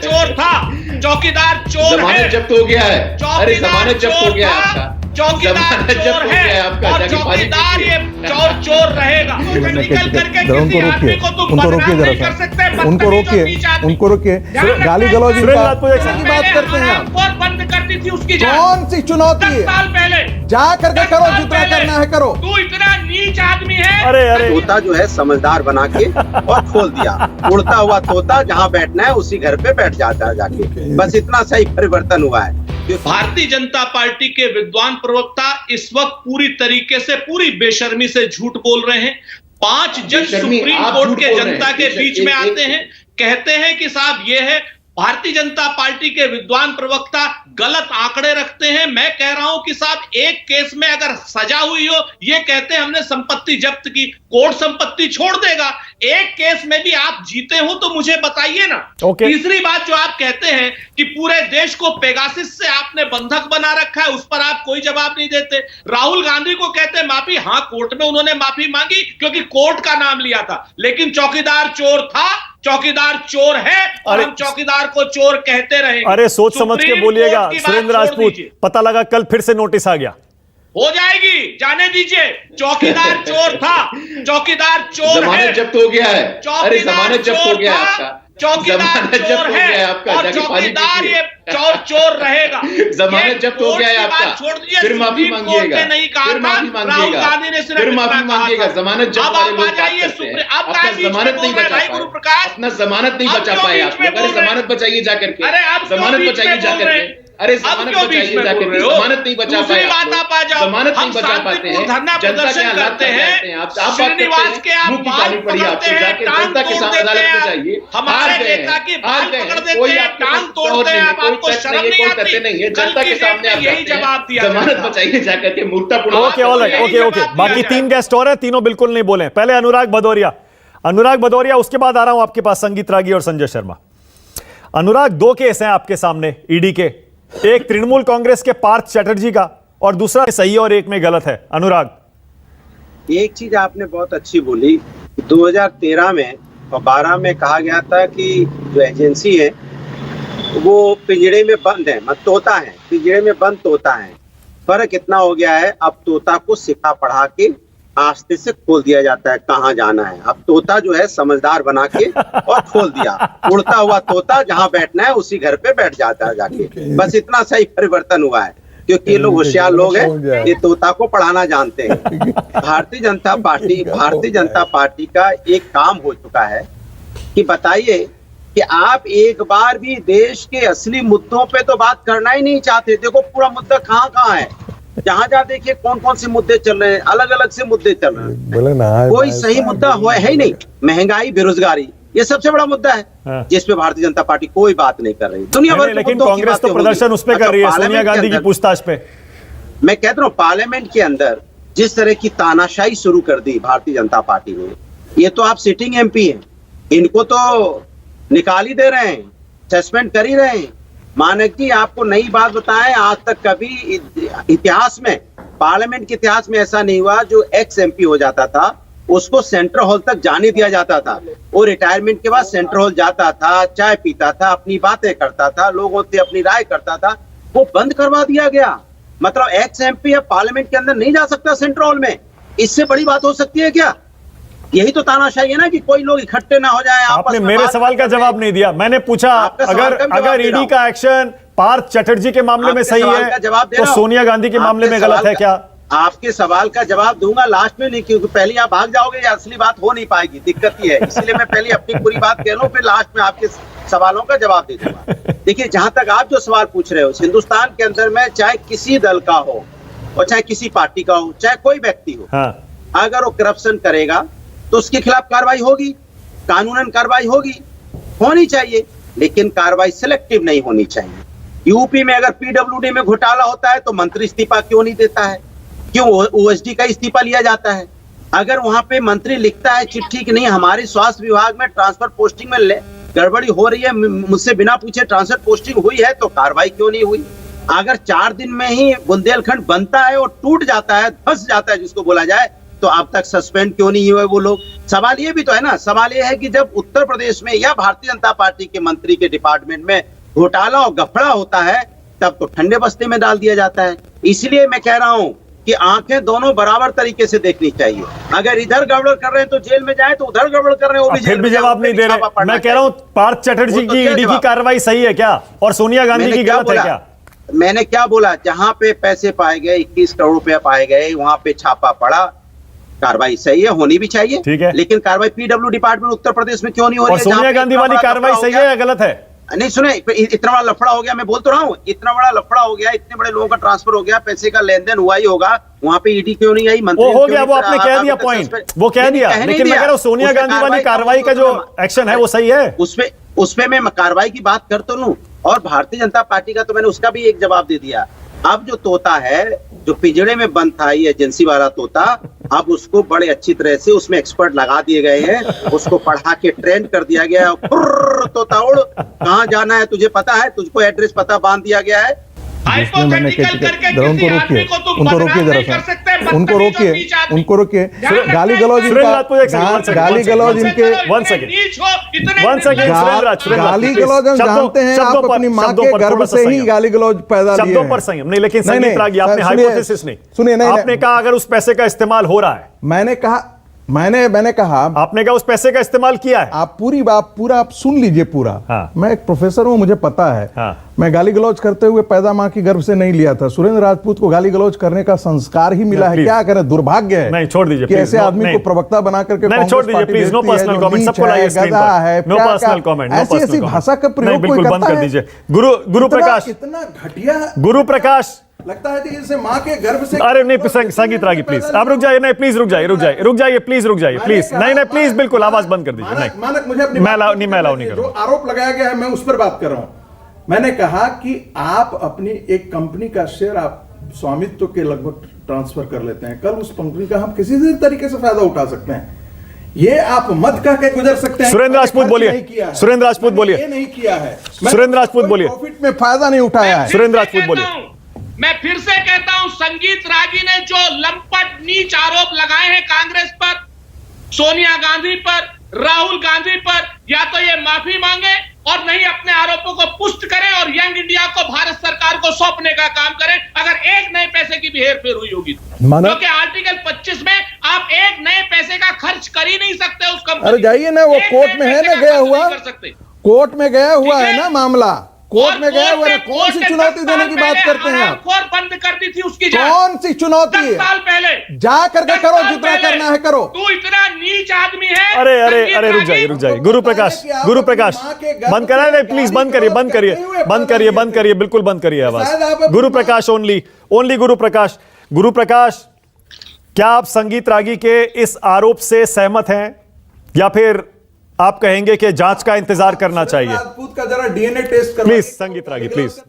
चोर था, चौकीदार चोर है। जमानत जब्त हो गया है। अरे जमानत जब्त हो गया है आपका। चौकीदार चोर है और चौकीदार ये चोर रहेगा। निकल करके किसी आदमी को तुम बदनाम नहीं कर सकते। उनको रोकिए गाली गलौज की बात करते हैं आप। बंद करती थी उसकी कौन सी चुनौती है? 10 साल पहले जा करके करो, जितना करना है करो। तू इतना नीच आदमी है। अरे तोता जो है समझदार बना के और खोल दिया। उड़ता हुआ तोता जहाँ बैठना है उसी घर पे बैठ जाता है जाके। बस इतना सही परिवर्तन हुआ है। भारतीय जनता पार्टी के विद्वान प्रवक्ता इस वक्त पूरी तरीके से, पूरी बेशर्मी से झूठ बोल रहे हैं। 5 जज सुप्रीम कोर्ट के जनता के बीच में आते हैं, कहते हैं कि साहब ये है। भारतीय जनता पार्टी के विद्वान प्रवक्ता गलत आंकड़े रखते हैं। मैं कह रहा हूं कि साहब एक केस में अगर सजा हुई हो, ये कहते हैं हमने संपत्ति जब्त की, कोर्ट संपत्ति छोड़ देगा। एक केस में भी आप जीते हो तो मुझे बताइए ना। तीसरी बात जो आप कहते हैं कि पूरे देश को पेगासिस से आपने बंधक बना रखा है, उस पर आप कोई जवाब नहीं देते। राहुल गांधी को कहते हैं माफी, हाँ कोर्ट में उन्होंने माफी मांगी क्योंकि कोर्ट का नाम लिया था, लेकिन चौकीदार चोर था, चौकीदार चोर है और हम चौकीदार को चोर कहते रहेंगे। अरे सोच समझ के बोलिएगा सुरेंद्र राजपूत। पता लगा कल फिर से नोटिस आ गया। हो जाएगी, जाने दीजिए। चौकीदार चोर था, चौकीदार चोर है। जमानत जब्त हो गया है। अरे जमानत जब्त हो गया है आपका। चौकीदार चोर है और चौकीदार ये चोर रहेगा। जमानत जब्त हो गया है आपका। छोड़ दीजिए, फिर माफी मांगिएगा, नहीं कहा फिर माफी राहुल गांधी ने सिर्फ फिर माफी मांगिएगा। जमानत जब्त वाले लोग अपना जमानत नहीं बचा पाए, अपना जमानत नहीं बचा पाए आप लोग। अरे जमानत बचाइए जाकर के, जमानत बचाइए जाकर के। अरे जमानत बचाइए जाकर के, जमानत नहीं बचा पाए आप लोग, जमानत नहीं बचा पाते हैं। जनता के हालात करते हैं आप बात करते हैं, मुंह की गाली पड़ी आपको। जाके जनता के सामने अदालत में जाइए। हार गए हैं, कोई आपके पास पहुंच नहीं है, कोई टच नहीं है, कोई करते नहीं है। जनता के सामने आप जाते हैं, जमानत बचाइए जाकर के। मूर्खतापूर्ण। ओके ऑलराइट, ओके बाकी 3 गेस्ट और हैं, तीनों बिल्कुल नहीं बोले। पहले अनुराग भदौरिया, उसके बाद आ रहा हूं आपके पास संगीत रागी और संजय शर्मा। अनुराग, 2 केस हैं आपके सामने ईडी के, एक तृणमूल कांग्रेस के पार्थ चटर्जी का और दूसरा सही और एक में गलत है। अनुराग, एक चीज आपने बहुत अच्छी बोली। 2013 में और 12 में कहा गया था कि जो एजेंसी है वो पिंजड़े में बंद है, मत तोता है, पिंजड़े में बंद तोता है। फर्क इतना हो गया है, अब तोता को सिखा पढ़ा के आस्ते से खोल दिया जाता है कहाँ जाना है। अब तोता जो है समझदार बना के और खोल दिया। उड़ता हुआ तोता जहाँ बैठना है उसी घर पे बैठ जाता है जाके। बस इतना सही परिवर्तन हुआ है, क्योंकि ये लोग होशियार लोग हैं, ये तोता को पढ़ाना जानते हैं। भारतीय जनता पार्टी का एक काम हो चुका है कि बताइए कि आप एक बार भी देश के असली मुद्दों पे तो बात करना ही नहीं चाहते। देखो पूरा मुद्दा कहाँ है, जहाँ देखिए कौन कौन से मुद्दे चल रहे हैं, अलग अलग से मुद्दे चल रहे हैं। कोई सही मुद्दा हुआ है ही नहीं। महंगाई, बेरोजगारी, ये सबसे बड़ा मुद्दा है जिसपे भारतीय जनता पार्टी कोई बात नहीं कर रही। दुनिया भर लेकिन कांग्रेस तो प्रदर्शन उस पे कर रही है, सोनिया गांधी की पूछताछ पे। मैं कहता हूँ पार्लियामेंट के अंदर जिस तरह की तानाशाही शुरू कर दी भारतीय जनता पार्टी ने, ये तो आप सिटिंग MP हैं, इनको तो निकाल ही दे रहे हैं, सस्पेंड कर ही रहे हैं। मानक जी आपको नई बात बताएं, आज तक कभी इतिहास में, पार्लियामेंट के इतिहास में ऐसा नहीं हुआ जो एक्स MP हो जाता था उसको सेंट्रल हॉल तक जाने दिया जाता था। वो रिटायरमेंट के बाद सेंट्रल हॉल जाता था, चाय पीता था, अपनी बातें करता था, लोगों से अपनी राय करता था, वो बंद करवा दिया गया। मतलब एक्स MP अब पार्लियामेंट के अंदर नहीं जा सकता सेंट्रल हॉल में। इससे बड़ी बात हो सकती है क्या? यही तो तानाशाही है ना कि कोई लोग इकट्ठे ना हो जाए। आपने मेरे सवाल का जवाब नहीं दिया। मैंने पूछा अगर ईडी का एक्शन पार्थ चटर्जी के मामले में सही है तो सोनिया गांधी के मामले में गलत है क्या? आपके सवाल का जवाब दूंगा लास्ट में, नहीं क्योंकि पहले आप भाग जाओगे या असली बात हो नहीं पाएगी, दिक्कत ही है। इसलिए मैं पहले अपनी पूरी बात कह लूं, फिर लास्ट में आपके सवालों का जवाब दे दूंगा। देखिए जहां तक आप जो सवाल पूछ रहे हो, हिंदुस्तान के अंदर में चाहे किसी दल का हो और चाहे किसी पार्टी का हो, चाहे कोई व्यक्ति हो, अगर वो करप्शन करेगा तो उसके खिलाफ कार्रवाई होगी, कानूनन कार्रवाई होनी चाहिए, लेकिन कार्रवाई सिलेक्टिव नहीं होनी चाहिए। यूपी में अगर PWD में घोटाला होता है तो मंत्री इस्तीफा क्यों नहीं देता है? क्यों OSD का इस्तीफा लिया जाता है? अगर वहां पे मंत्री लिखता है चिट्ठी कि नहीं हमारे स्वास्थ्य विभाग में ट्रांसफर पोस्टिंग में गड़बड़ी हो रही है, मुझसे बिना पूछे ट्रांसफर पोस्टिंग हुई है, तो कार्रवाई क्यों नहीं हुई? अगर 4 दिन में ही बुंदेलखंड बनता है और टूट जाता है, धंस जाता है जिसको बोला जाए, तो अब तक सस्पेंड क्यों नहीं हुए वो लोग? सवाल ये भी तो है ना, सवाल ये है कि जब उत्तर प्रदेश में या भारतीय जनता पार्टी के मंत्री के डिपार्टमेंट में घोटाला और गफड़ा होता है तब तो ठंडे बस्ते में डाल दिया जाता है। इसलिए मैं कह रहा हूं कि आंखें दोनों बराबर तरीके से देखनी चाहिए। अगर इधर गड़बड़ कर रहे हैं तो जेल में जाए, तो उधर गड़बड़ कर रहे हैं वो भी जेल में। जवाब नहीं दे रहे। मैं कह रहा हूं पार्थ चटर्जी की ईडी की कार्रवाई सही है क्या और सोनिया गांधी की गलत है क्या? मैंने क्या बोला? जहां पे पैसे पाए गए, 21 करोड़ रुपया पाए गए, वहां पे छापा पड़ा, कार्रवाई सही है, होनी भी चाहिए। ठीक है, लेकिन कार्रवाई पीडब्ल्यू डिपार्टमेंट उत्तर प्रदेश में क्यों नहीं हो रही है? सोनिया गांधी वाली कार्रवाई सही है या गलत है? नहीं सुने, इतना बड़ा लफड़ा हो गया, मैं बोल तो रहा हूँ, इतना बड़ा लफड़ा हो गया, इतने बड़े लोगों का ट्रांसफर हो गया, पैसे का लेन देन हुआ ही होगा, वहां पे ईडी क्यों नहीं आई? मंत्री हो गया, वो आपने कह दिया पॉइंट, वो कह दिया, लेकिन मैं कह रहा हूं सोनिया गांधी वाली कार्रवाई का जो एक्शन है वो सही है। उसमें मैं कार्रवाई की बात कर तो लूं, और भारतीय जनता पार्टी का तो मैंने उसका भी एक जवाब दे दिया। अब जो तोता है, जो पिंजड़े में बंद था, ये एजेंसी वाला तोता, अब उसको बड़े अच्छी तरह से उसमें एक्सपर्ट लगा दिए गए हैं, उसको पढ़ा के ट्रेन कर दिया गया है। तोता उड़, कहाँ जाना है तुझे पता है? तुझको एड्रेस पता बांध दिया गया है। उनको रोकिए, उनको रोकिए जरा सा, उनको रोकिए, उनको रोकिए। गाली गलौज गाली गलौज इनके गाली गलौज हम जानते हैं, आप अपनी माँ के गर्भ से ही गाली गलौज पैदा लिए शब्दों पर संयम नहीं, लेकिन संगीत रागी आपने हाइपोथेसिस नहीं सुनिए, आपने कहा अगर उस पैसे का इस्तेमाल हो रहा है, मैंने कहा आपने कहा उस पैसे का इस्तेमाल किया है। आप पूरा आप सुन लीजिए पूरा। हाँ। मैं एक प्रोफेसर हूं, मुझे पता है। हाँ। मैं गाली गलौज करते हुए पैदा मां की गर्भ से नहीं लिया था। सुरेंद्र राजपूत को गाली गलौज करने का संस्कार ही मिला है। क्या करें, दुर्भाग्य है। नहीं, छोड़ दीजिए, ऐसे आदमी को प्रवक्ता बना करके छोड़ दीजिए प्लीज। नो पर्सनल कमेंट, सबको लाइए स्क्रीन पर। नो पर्सनल कमेंट, ऐसी भाषा का प्रयोग बिल्कुल बंद कर दीजिए। गुरु प्रकाश, इतना घटिया गुरु प्रकाश लगता है कि जैसे मां के गर्भ से। अरे नहीं, संगीत रागी प्लीज आप रुक जाइए। नहीं प्लीज रुक जाइए प्लीज नहीं प्लीज बिल्कुल आवाज बंद कर दीजिए। मानक मुझे अपनी मैं अलाउ नहीं करूंगा। जो आरोप लगाया गया है मैं उस पर बात कर रहा हूं। मैंने कहा कि आप अपनी एक कंपनी का शेयर आप स्वामित्व के लगभग ट्रांसफर कर लेते हैं, कल उस कंपनी का हम किसी भी तरीके से फायदा उठा सकते हैं। ये आप मत कह के गुजर सकते हैं। सुरेंद्र राजपूत बोलिए, सुरेंद्र राजपूत बोलिए। ये नहीं किया है, सुरेंद्र राजपूत बोलिए। प्रॉफिट में फायदा नहीं उठाया है। सुरेंद्र राजपूत बोलिए। मैं फिर से कहता हूं, संगीत रागी ने जो लंपट नीच आरोप लगाए हैं कांग्रेस पर, सोनिया गांधी पर, राहुल गांधी पर, या तो ये माफी मांगे और नहीं अपने आरोपों को पुष्ट करें और यंग इंडिया को भारत सरकार को सौंपने का काम करें अगर एक नए पैसे की भी हेरफेर हुई होगी। क्योंकि आर्टिकल 25 में आप एक नए पैसे का खर्च कर ही नहीं सकते उस कंपनी। अरे जाइए ना, वो कोर्ट में है ना, गया हुआ कोर्ट में गया हुआ है ना मामला, कोर्ट में गया हुआ है। कौन सी चुनौती देने की बात करते हैं आप? बंद कर दी थी उसकी, कौन सी चुनौती है? 10 साल पहले जा करके करो, जितना करना है करो। तू इतना नीच आदमी है। अरे रुक जाइए। गुरु प्रकाश बंद करा नहीं, प्लीज बंद करिए बिल्कुल बंद करिए आवाज। गुरु प्रकाश ओनली गुरु प्रकाश, क्या आप संगीत रागी के इस आरोप से सहमत हैं या फिर आप कहेंगे कि जांच का इंतजार करना चाहिए? राजपूत का जरा डीएनए टेस्ट करो प्लीज, संगीत रागी प्लीज।